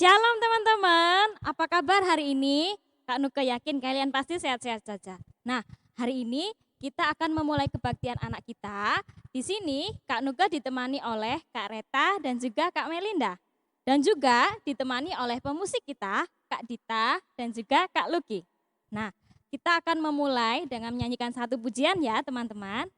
Shalom teman-teman, apa kabar hari ini? Kak Nuke yakin kalian pasti sehat-sehat saja. Nah, hari ini kita akan memulai kebaktian anak kita. Di sini Kak Nuke ditemani oleh Kak Reta dan juga Kak Melinda. Dan juga ditemani oleh pemusik kita, Kak Dita dan juga Kak Luki. Nah, kita akan memulai dengan menyanyikan satu pujian ya teman-teman.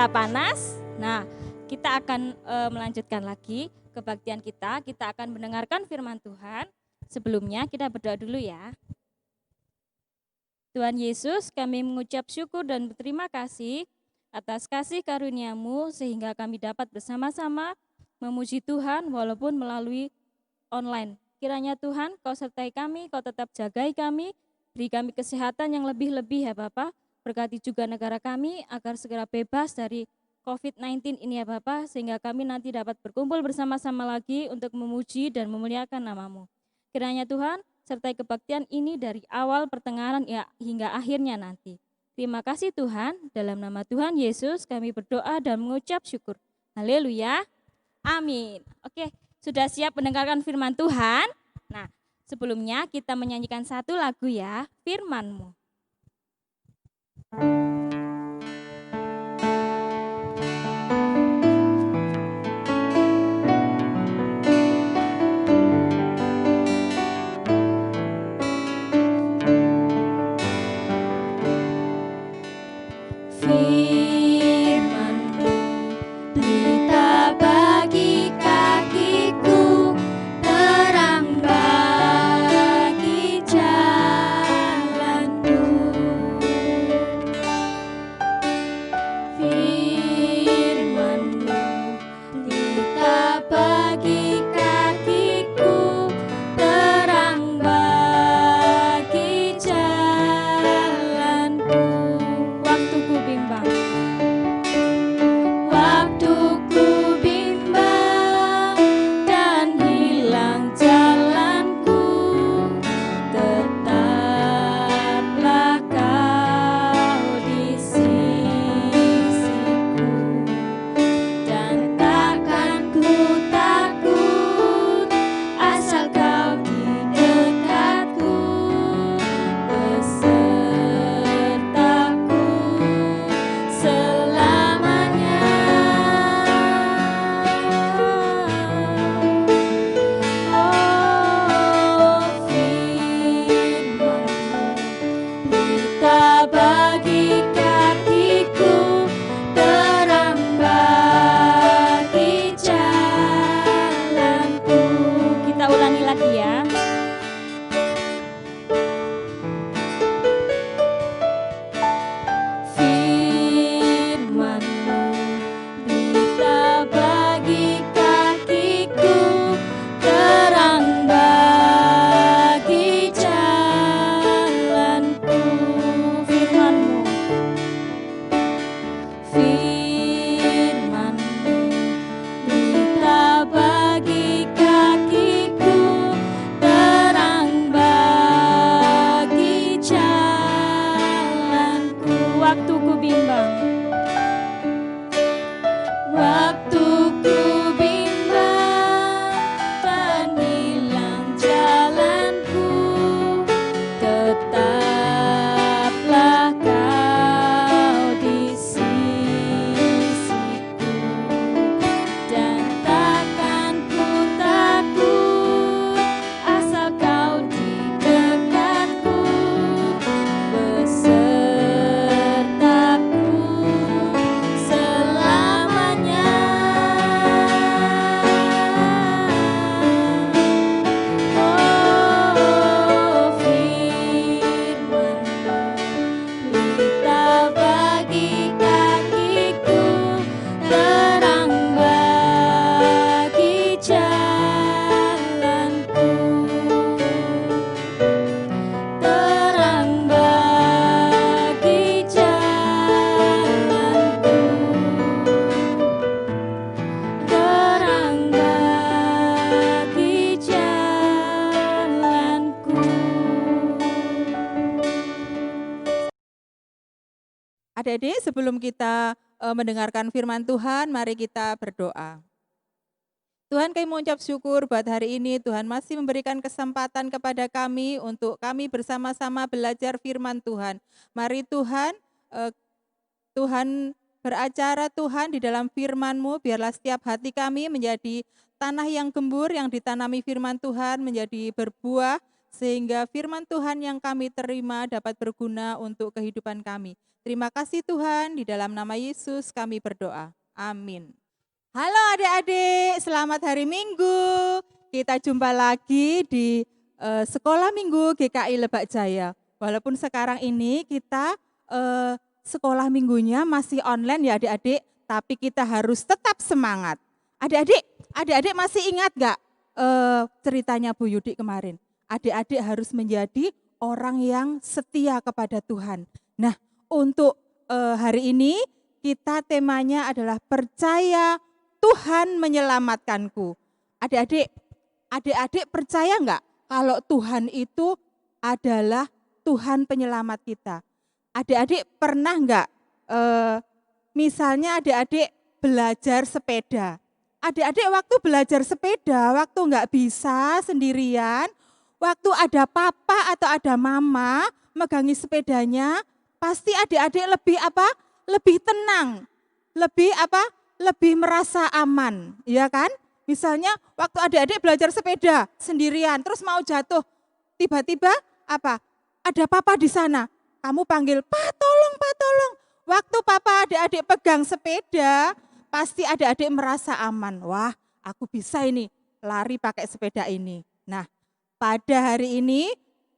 Panas. Nah, kita akan melanjutkan lagi kebaktian kita. Kita akan mendengarkan firman Tuhan. Sebelumnya kita berdoa dulu ya. Tuhan Yesus, kami mengucap syukur dan berterima kasih atas kasih karunia-Mu sehingga kami dapat bersama-sama memuji Tuhan walaupun melalui online. Kiranya Tuhan, Kau sertai kami, Kau tetap jagai kami, beri kami kesehatan yang lebih-lebih ya Bapak. Berkati juga negara kami agar segera bebas dari COVID-19 ini ya Bapak, sehingga kami nanti dapat berkumpul bersama-sama lagi untuk memuji dan memuliakan nama-Mu. Kiranya Tuhan, sertai kebaktian ini dari awal pertengahan ya, hingga akhirnya nanti. Terima kasih Tuhan, dalam nama Tuhan Yesus kami berdoa dan mengucap syukur. Haleluya, amin. Oke, sudah siap mendengarkan firman Tuhan? Nah, sebelumnya kita menyanyikan satu lagu ya, Firman-Mu. Adik-adik, sebelum kita mendengarkan firman Tuhan, mari kita berdoa. Tuhan, kami mengucap syukur buat hari ini. Tuhan masih memberikan kesempatan kepada kami untuk kami bersama-sama belajar firman Tuhan. Mari Tuhan, Tuhan beracara Tuhan di dalam firman-Mu, biarlah setiap hati kami menjadi tanah yang gembur, yang ditanami firman Tuhan menjadi berbuah, sehingga firman Tuhan yang kami terima dapat berguna untuk kehidupan kami. Terima kasih Tuhan, di dalam nama Yesus kami berdoa. Amin. Halo adik-adik, selamat hari Minggu. Kita jumpa lagi di Sekolah Minggu GKI Lebak Jaya. Walaupun sekarang ini kita sekolah minggunya masih online ya adik-adik, tapi kita harus tetap semangat. Adik-adik masih ingat gak ceritanya Bu Yudi kemarin? Adik-adik harus menjadi orang yang setia kepada Tuhan. Nah, untuk hari ini kita temanya adalah percaya Tuhan menyelamatkanku. Adik-adik percaya enggak kalau Tuhan itu adalah Tuhan penyelamat kita? Adik-adik pernah enggak misalnya adik-adik belajar sepeda. Adik-adik waktu belajar sepeda, waktu enggak bisa sendirian, waktu ada papa atau ada mama megangi sepedanya, pasti adik-adik lebih apa? Lebih tenang. Lebih merasa aman, ya kan? Misalnya waktu adik-adik belajar sepeda sendirian, terus mau jatuh, tiba-tiba apa? Ada papa di sana, kamu panggil, Pak tolong, Pak tolong. Waktu papa adik-adik pegang sepeda, pasti adik-adik merasa aman. Wah, aku bisa ini, lari pakai sepeda ini. Nah, pada hari ini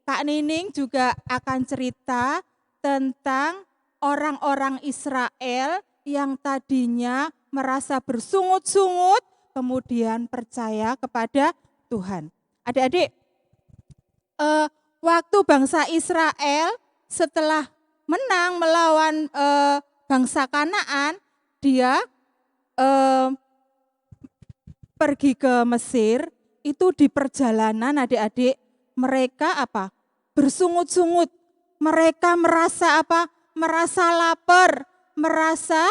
Kak Nining juga akan cerita tentang orang-orang Israel yang tadinya merasa bersungut-sungut, kemudian percaya kepada Tuhan. Adik-adik, waktu bangsa Israel setelah menang melawan bangsa Kanaan, dia pergi ke Mesir, itu di perjalanan adik-adik mereka apa? Bersungut-sungut. Mereka merasa apa? Merasa lapar, merasa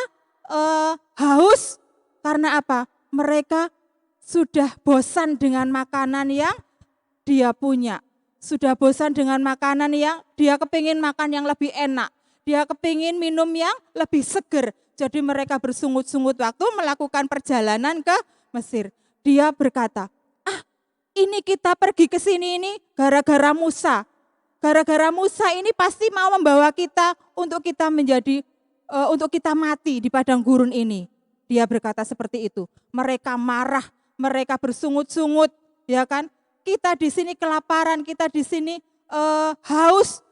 haus. Karena apa? Mereka sudah bosan dengan makanan yang dia punya. Sudah bosan dengan makanan yang dia kepingin makan yang lebih enak. Dia kepingin minum yang lebih seger. Jadi mereka bersungut-sungut waktu melakukan perjalanan ke Mesir. Dia berkata, ini kita pergi ke sini ini gara-gara Musa. Gara-gara Musa ini pasti mau membawa kita untuk kita menjadi, untuk kita mati di padang gurun ini. Dia berkata seperti itu. Mereka marah, mereka bersungut-sungut, ya kan? Kita di sini kelaparan, kita di sini haus.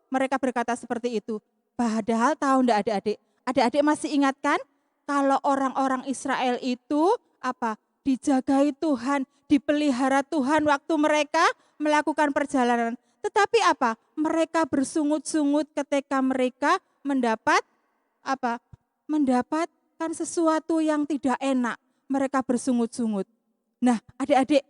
Mereka berkata seperti itu. Padahal tahu enggak adik-adik? Adik-adik masih ingat kan? Kalau orang-orang Israel itu apa? Dijagai Tuhan, dipelihara Tuhan waktu mereka melakukan perjalanan. Tetapi apa? Mereka bersungut-sungut ketika mereka mendapat apa? Mendapatkan sesuatu yang tidak enak. Mereka bersungut-sungut. Nah, adik-adik,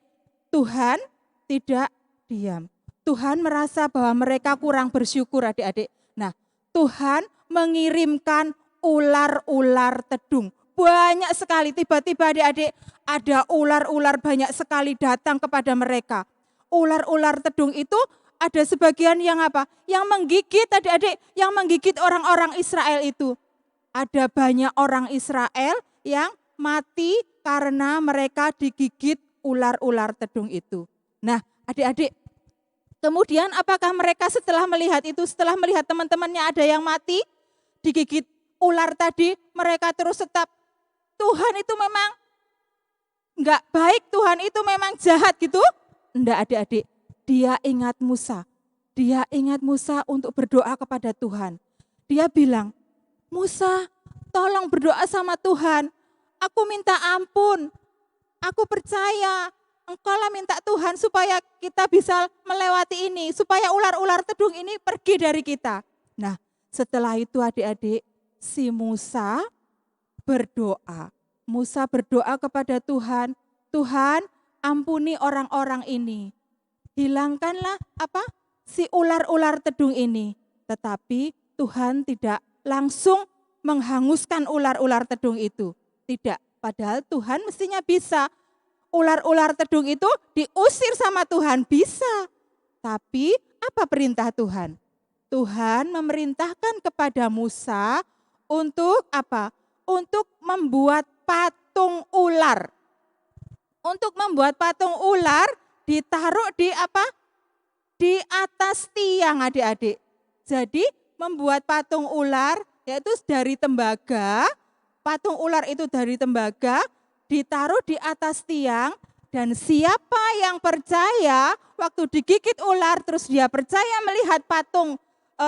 Tuhan tidak diam. Tuhan merasa bahwa mereka kurang bersyukur, adik-adik. Nah, Tuhan mengirimkan ular-ular tedung. Banyak sekali, tiba-tiba adik-adik ada ular-ular banyak sekali datang kepada mereka. Ular-ular tedung itu ada sebagian yang apa? Yang menggigit adik-adik, yang menggigit orang-orang Israel itu. Ada banyak orang Israel yang mati karena mereka digigit ular-ular tedung itu. Nah, adik-adik, kemudian apakah mereka setelah melihat itu, setelah melihat teman-temannya ada yang mati, digigit ular tadi, mereka terus tetap, Tuhan itu memang enggak baik, Tuhan itu memang jahat gitu? Enggak adik-adik, dia ingat Musa. Dia ingat Musa untuk berdoa kepada Tuhan. Dia bilang, Musa tolong berdoa sama Tuhan, aku minta ampun, aku percaya Engkau lah minta Tuhan supaya kita bisa melewati ini, supaya ular-ular tedung ini pergi dari kita. Nah, setelah itu adik-adik, si Musa berdoa. Musa berdoa kepada Tuhan, Tuhan ampuni orang-orang ini. Hilangkanlah apa? Si ular-ular tedung ini. Tetapi Tuhan tidak langsung menghanguskan ular-ular tedung itu. Tidak, padahal Tuhan mestinya bisa. Ular-ular tedung itu diusir sama Tuhan, bisa. Tapi apa perintah Tuhan? Tuhan memerintahkan kepada Musa untuk apa? Untuk membuat patung ular. Untuk membuat patung ular ditaruh di apa? Di atas tiang, adik-adik. Jadi membuat patung ular yaitu dari tembaga, patung ular itu dari tembaga ditaruh di atas tiang, dan siapa yang percaya waktu digigit ular terus dia percaya melihat patung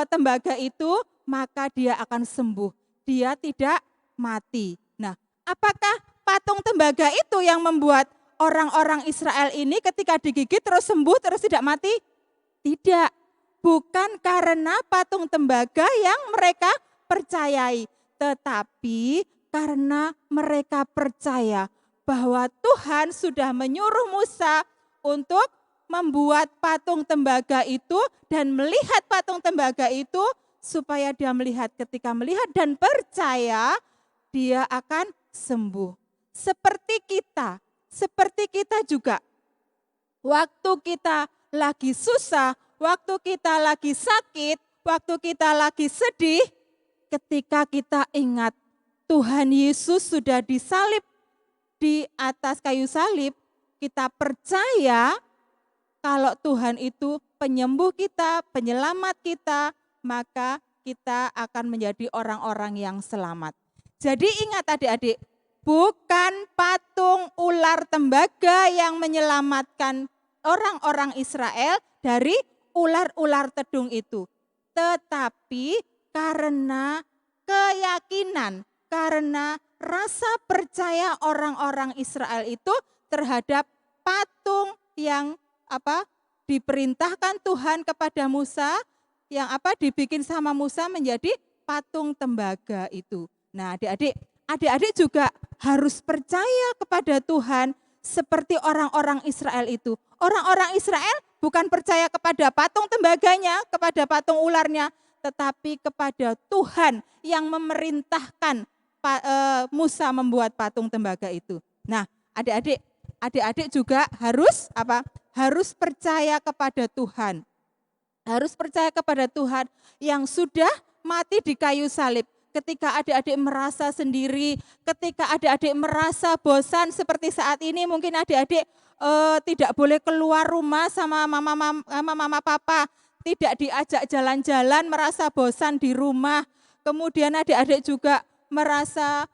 tembaga itu, maka dia akan sembuh. Dia tidak mati. Nah, apakah patung tembaga itu yang membuat orang-orang Israel ini ketika digigit terus sembuh terus tidak mati? Tidak, bukan karena patung tembaga yang mereka percayai, tetapi karena mereka percaya bahwa Tuhan sudah menyuruh Musa untuk membuat patung tembaga itu dan melihat patung tembaga itu supaya dia melihat, ketika melihat dan percaya dia akan sembuh. Seperti kita juga. Waktu kita lagi susah, waktu kita lagi sakit, waktu kita lagi sedih, ketika kita ingat Tuhan Yesus sudah disalib di atas kayu salib, kita percaya kalau Tuhan itu penyembuh kita, penyelamat kita, maka kita akan menjadi orang-orang yang selamat. Jadi ingat adik-adik, bukan patung ular tembaga yang menyelamatkan orang-orang Israel dari ular-ular tedung itu. Tetapi karena keyakinan, karena rasa percaya orang-orang Israel itu terhadap patung yang diperintahkan Tuhan kepada Musa, yang dibikin sama Musa menjadi patung tembaga itu. Nah, adik-adik juga harus percaya kepada Tuhan seperti orang-orang Israel itu. Orang-orang Israel bukan percaya kepada patung tembaganya, kepada patung ularnya, tetapi kepada Tuhan yang memerintahkan Musa membuat patung tembaga itu. Nah, adik-adik juga harus Harus percaya kepada Tuhan. Harus percaya kepada Tuhan yang sudah mati di kayu salib. Ketika adik-adik merasa sendiri, ketika adik-adik merasa bosan seperti saat ini, mungkin adik-adik tidak boleh keluar rumah sama mama papa, tidak diajak jalan-jalan, merasa bosan di rumah. Kemudian adik-adik juga merasa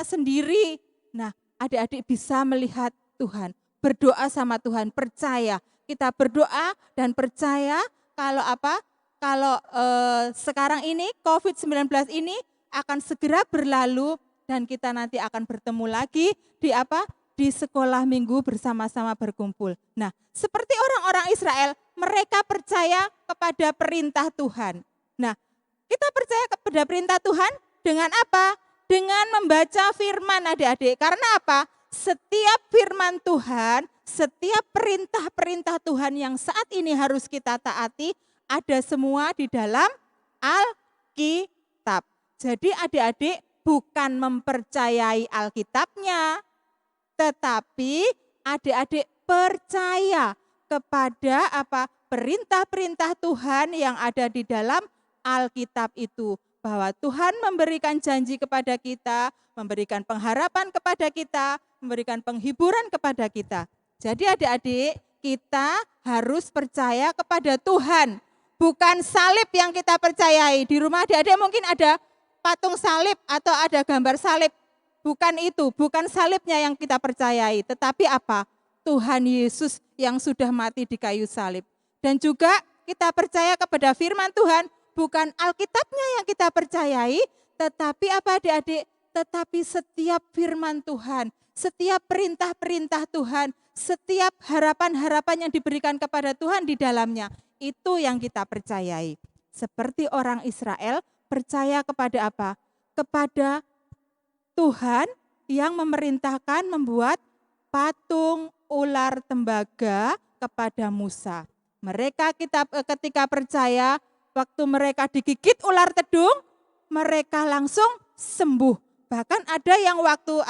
sendiri. Nah, adik-adik bisa melihat Tuhan, berdoa sama Tuhan, percaya. Kita berdoa dan percaya kalau sekarang ini COVID-19 ini akan segera berlalu dan kita nanti akan bertemu lagi di sekolah minggu bersama-sama berkumpul. Nah, seperti orang-orang Israel, mereka percaya kepada perintah Tuhan. Nah, kita percaya kepada perintah Tuhan dengan apa? Dengan membaca firman, adik-adik. Karena apa? Setiap firman Tuhan, setiap perintah-perintah Tuhan yang saat ini harus kita taati, ada semua di dalam Alkitab. Jadi adik-adik bukan mempercayai Alkitabnya, tetapi adik-adik percaya kepada perintah-perintah Tuhan yang ada di dalam Alkitab itu. Bahwa Tuhan memberikan janji kepada kita, memberikan pengharapan kepada kita, memberikan penghiburan kepada kita. Jadi adik-adik, kita harus percaya kepada Tuhan. Bukan salib yang kita percayai. Di rumah adik-adik mungkin ada patung salib atau ada gambar salib. Bukan itu, bukan salibnya yang kita percayai. Tetapi Tuhan Yesus yang sudah mati di kayu salib. Dan juga kita percaya kepada firman Tuhan, bukan Alkitabnya yang kita percayai, tetapi adik-adik? Tetapi setiap firman Tuhan, setiap perintah-perintah Tuhan, setiap harapan-harapan yang diberikan kepada Tuhan di dalamnya, itu yang kita percayai. Seperti orang Israel percaya kepada Kepada Tuhan yang memerintahkan membuat patung ular tembaga kepada Musa. Mereka ketika percaya, waktu mereka digigit ular tedung, mereka langsung sembuh. Bahkan ada yang waktu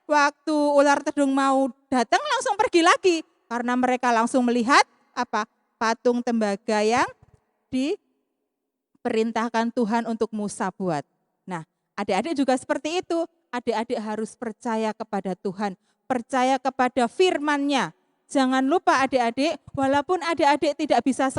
waktu ular tedung mau datang langsung pergi lagi karena mereka langsung melihat patung tembaga yang diperintahkan Tuhan untuk Musa buat. Nah, adik-adik juga seperti itu. Adik-adik harus percaya kepada Tuhan, percaya kepada firman-Nya. Jangan lupa adik-adik, walaupun adik-adik tidak bisa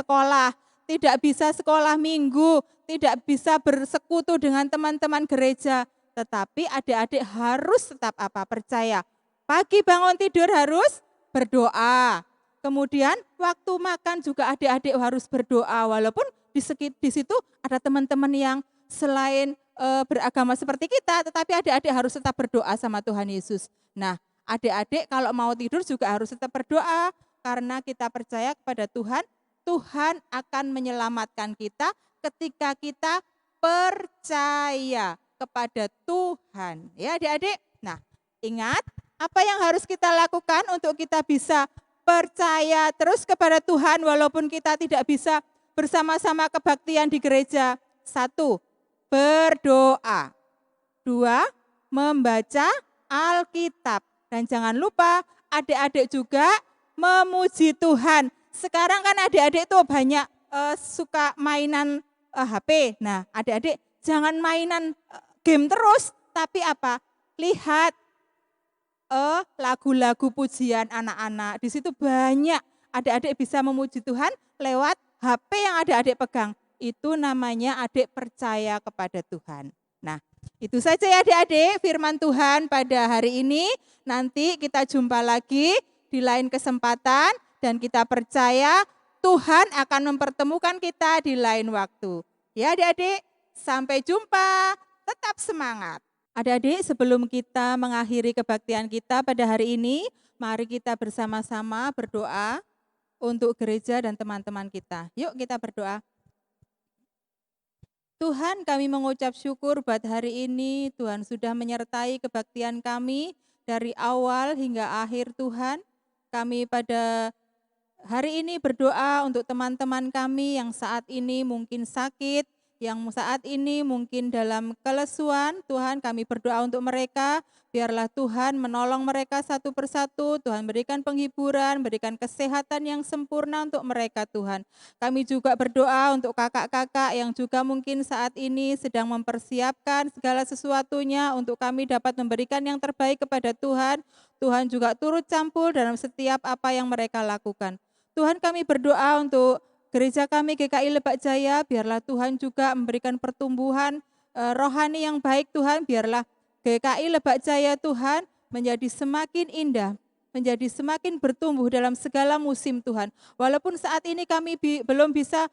sekolah minggu, tidak bisa bersekutu dengan teman-teman gereja, tetapi adik-adik harus tetap percaya. Pagi bangun tidur harus berdoa. Kemudian waktu makan juga adik-adik harus berdoa, walaupun di situ ada teman-teman yang selain beragama seperti kita, tetapi adik-adik harus tetap berdoa sama Tuhan Yesus. Nah, adik-adik kalau mau tidur juga harus tetap berdoa, karena kita percaya kepada Tuhan, Tuhan akan menyelamatkan kita ketika kita percaya kepada Tuhan. Ya adik-adik, nah ingat apa yang harus kita lakukan untuk kita bisa percaya terus kepada Tuhan walaupun kita tidak bisa bersama-sama kebaktian di gereja. 1, berdoa. 2, membaca Alkitab. Dan jangan lupa adik-adik juga memuji Tuhan. Sekarang kan adik-adik tuh banyak suka mainan HP. Nah adik-adik jangan mainan game terus, tapi lihat lagu-lagu pujian anak-anak. Di situ banyak adik-adik bisa memuji Tuhan lewat HP yang adik-adik pegang. Itu namanya adik percaya kepada Tuhan. Nah, itu saja ya adik-adik firman Tuhan pada hari ini. Nanti kita jumpa lagi di lain kesempatan dan kita percaya Tuhan akan mempertemukan kita di lain waktu. Ya adik-adik, sampai jumpa. Tetap semangat. Adik-adik, sebelum kita mengakhiri kebaktian kita pada hari ini, mari kita bersama-sama berdoa untuk gereja dan teman-teman kita. Yuk kita berdoa. Tuhan, kami mengucap syukur buat hari ini. Tuhan sudah menyertai kebaktian kami dari awal hingga akhir Tuhan. Kami pada hari ini berdoa untuk teman-teman kami yang saat ini mungkin sakit, yang saat ini mungkin dalam kelesuan. Tuhan, kami berdoa untuk mereka. Biarlah Tuhan menolong mereka satu persatu. Tuhan berikan penghiburan, berikan kesehatan yang sempurna untuk mereka Tuhan. Kami juga berdoa untuk kakak-kakak yang juga mungkin saat ini sedang mempersiapkan segala sesuatunya untuk kami dapat memberikan yang terbaik kepada Tuhan. Tuhan juga turut campur dalam setiap apa yang mereka lakukan. Tuhan, kami berdoa untuk gereja kami GKI Lebak Jaya, biarlah Tuhan juga memberikan pertumbuhan rohani yang baik Tuhan. Biarlah GKI Lebak Jaya Tuhan menjadi semakin indah, menjadi semakin bertumbuh dalam segala musim Tuhan. Walaupun saat ini kami belum bisa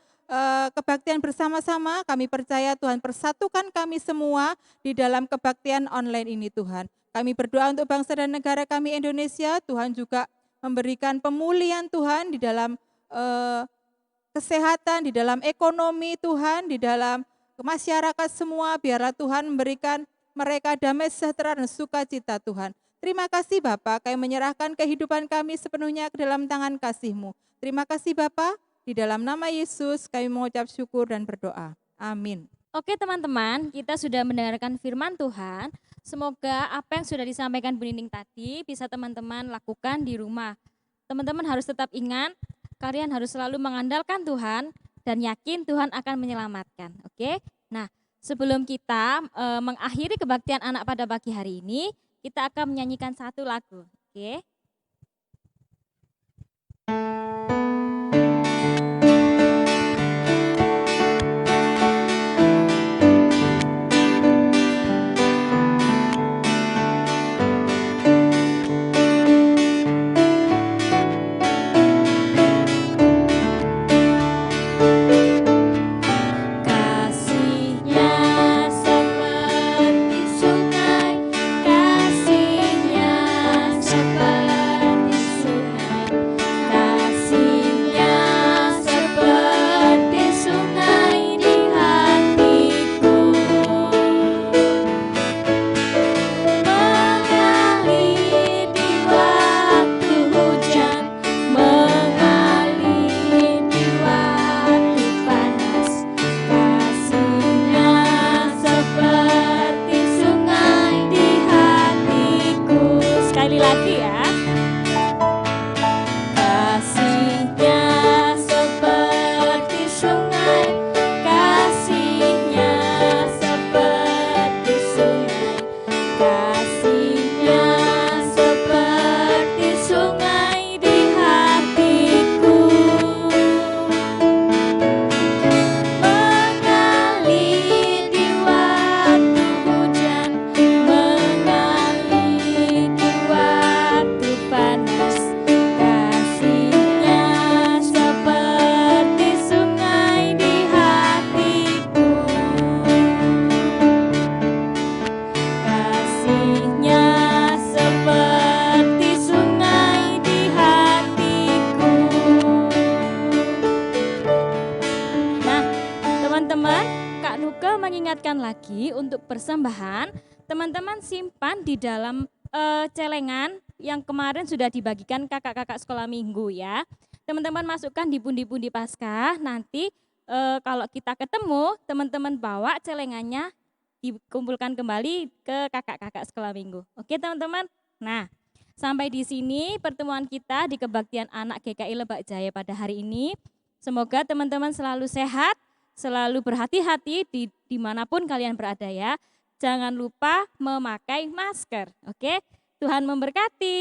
kebaktian bersama-sama, kami percaya Tuhan persatukan kami semua di dalam kebaktian online ini Tuhan. Kami berdoa untuk bangsa dan negara kami Indonesia, Tuhan juga memberikan pemulihan Tuhan di dalam kesehatan, di dalam ekonomi Tuhan, di dalam masyarakat semua. Biarlah Tuhan memberikan mereka damai sejahtera dan sukacita Tuhan. Terima kasih Bapa, kami menyerahkan kehidupan kami sepenuhnya ke dalam tangan kasih-Mu. Terima kasih Bapa, di dalam nama Yesus kami mengucap syukur dan berdoa. Amin. Oke teman-teman, kita sudah mendengarkan firman Tuhan. Semoga apa yang sudah disampaikan Bu Nining tadi bisa teman-teman lakukan di rumah. Teman-teman harus tetap ingat, kalian harus selalu mengandalkan Tuhan dan yakin Tuhan akan menyelamatkan. Oke? Nah, sebelum kita mengakhiri kebaktian anak pada pagi hari ini, kita akan menyanyikan satu lagu. Oke? Kasih ingatkan lagi untuk persembahan, teman-teman simpan di dalam celengan yang kemarin sudah dibagikan kakak-kakak sekolah minggu ya. Teman-teman masukkan di pundi-pundi Paskah, nanti kalau kita ketemu, teman-teman bawa celengannya dikumpulkan kembali ke kakak-kakak sekolah minggu. Oke teman-teman? Nah, sampai di sini pertemuan kita di Kebaktian Anak GKI Lebak Jaya pada hari ini. Semoga teman-teman selalu sehat, selalu berhati-hati dimanapun kalian berada ya. Jangan lupa memakai masker, oke? Tuhan memberkati.